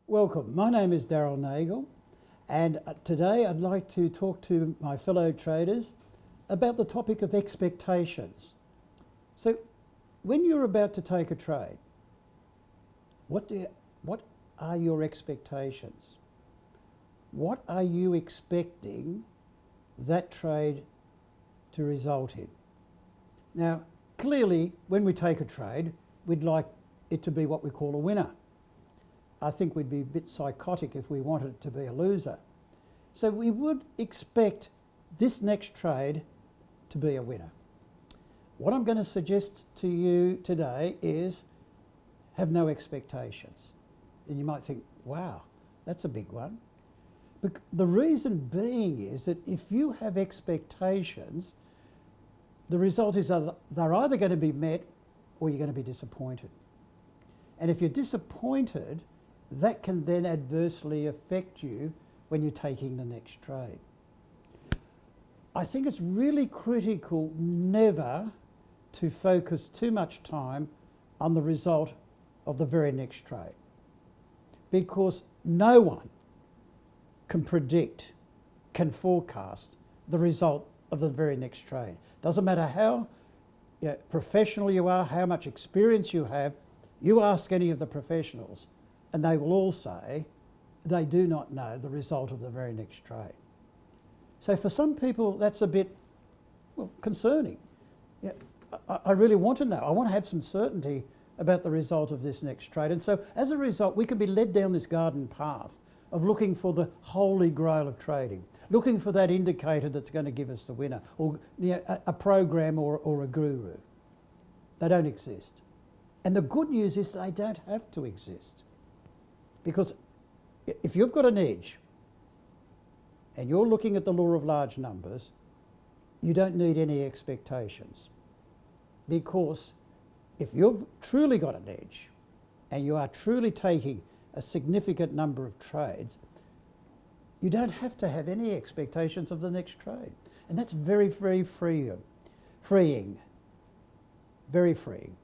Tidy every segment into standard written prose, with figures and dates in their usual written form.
Welcome, my name is Darryl Nagel, and today I'd like to talk to my fellow traders about the topic of expectations. So when you're about to take a trade, what are your expectations? What are you expecting that trade to result in? Now, clearly, when we take a trade, we'd like it to be what we call a winner. I think we'd be a bit psychotic if we wanted it to be a loser. So we would expect this next trade to be a winner. What I'm going to suggest to you today is have no expectations. And you might think, wow, that's a big one. But the reason being is that if you have expectations, the result is they're either going to be met or you're going to be disappointed. And if you're disappointed, that can then adversely affect you when you're taking the next trade. I think it's really critical never to focus too much time on the result of the very next trade, because no one can predict, can forecast the result of the very next trade. Doesn't matter how professional you are, how much experience you have, you ask any of the professionals and they will all say they do not know the result of the very next trade. So for some people that's a bit concerning. I really want to know. I want to have some certainty about the result of this next trade. And so as a result, we can be led down this garden path of looking for the holy grail of trading, looking for that indicator that's going to give us the winner, or a program or a guru. They don't exist. And the good news is they don't have to exist. Because if you've got an edge and you're looking at the law of large numbers, you don't need any expectations. Because if you've truly got an edge and you are truly taking a significant number of trades, you don't have to have any expectations of the next trade. And that's very, very freeing. Very freeing.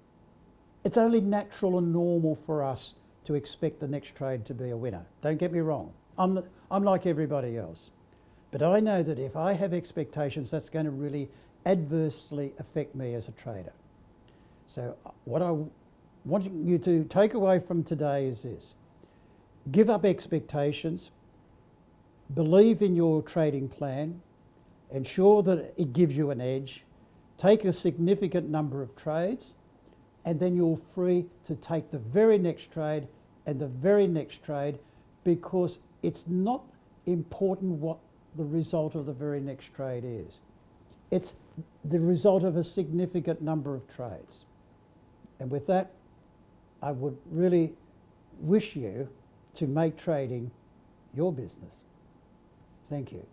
It's only natural and normal for us to expect the next trade to be a winner. Don't get me wrong. I'm like everybody else. But I know that if I have expectations, that's going to really adversely affect me as a trader. So what I want you to take away from today is this. Give up expectations, believe in your trading plan, ensure that it gives you an edge, take a significant number of trades, and then you're free to take the very next trade and the very next trade, because it's not important what the result of the very next trade is. It's the result of a significant number of trades. And with that, I would really wish you to make trading your business. Thank you.